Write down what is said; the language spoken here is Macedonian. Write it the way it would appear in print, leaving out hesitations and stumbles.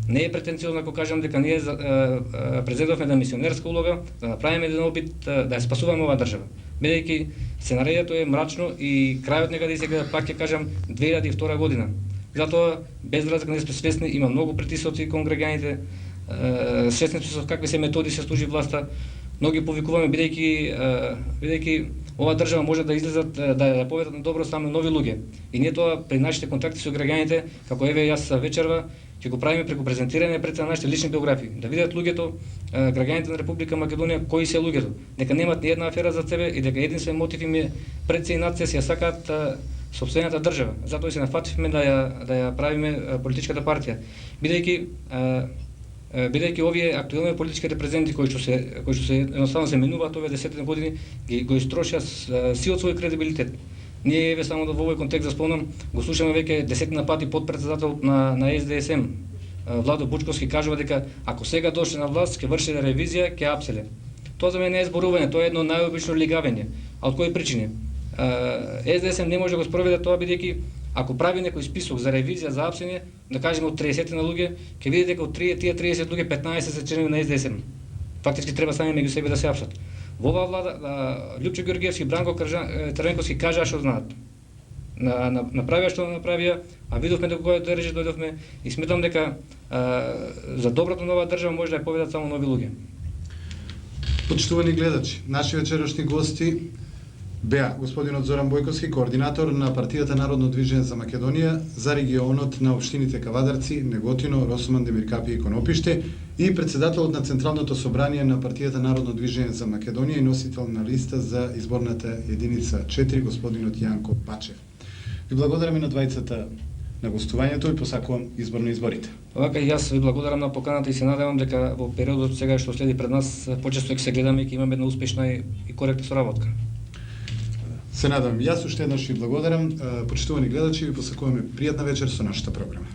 Не е претенциозно ако кажам дека ние презедовме на мисионерска улога да направиме еден опит да ја спасуваме оваа држава. Бидејќи сценарието е мрачно и крајот некаде и сега пак ќе кажам 2002 година. Затоа без разлика не сме свесни, има многу притисоци кон граѓаните, свесни сме со какви се методи се служи власта. Многи повикуваме бидејќи оваа држава може да излезат да ја поведат на добро само нови луѓе. И ние тоа при нашите контакти со граѓаните, како еве јас вечерва ќе го правиме преку презентирање пред нашите лични биографии, да видат луѓето, граѓаните на Република Македонија кои се луѓето, дека немат ни една афера за себе и дека единствен мотив им е пред се и над се ја сакаат сопствената држава. Затоа се нафативме да ја правиме политичката партија, бидејќи овие актуелни политички репрезенти кои што се едноставно се менуваат овие 10 години го истрошија сиот свој кредибилитет. Ние еве само да во овој контекст да спомнам, го слушаме веќе десетина пати подпредседател на СДСМ Владо Бучковски кажува дека ако сега дошле на власт ќе врши ревизија, ќе апселе. Тоа за мене не е зборување, тоа е едно најобично лигавење. А од кои причини? СДСМ не може да го спроведе тоа бидејќи ако прави некој список за ревизија за апсење, да кажеме од 30 на луѓе, ќе видите дека од тие 30 луѓе 15 се членови на СДСМ. Фактички треба сами меѓу себе да се апсат. Во оваа влада Лјупчо Ѓоргиевски, Бранко Црвенковски кажаа што знаат. Направија што направија, а видовме дека кој држи дојдовме и сметам дека за доброто на оваа држава може да ја поведат само нови луѓе. Почитувани гледачи, наши вечерашни гости беа господинот Зоран Бојковски, координатор на партијата Народно движење за Македонија за регионот на општините Кавадарци, Неготино, Росман, Демиркапи и Конопиште и председателот на Централното собрание на партијата Народно движење за Македонија и носител на листа за изборната единица 4, господинот Јанко Бачев. Ви благодарам и на двајцата на гостувањето и посакувам изборно изборите. Овака и јас ви благодарам на поканата и се надевам дека во периодот сега што следи пред нас почесто ќе се гледаме и ќе имаме една успешна и коректна соработка. Се надевам. Јас уште еднаш ви благодарам. Почитувани гледачи, ви посакуваме пријатна вечер со нашата програма.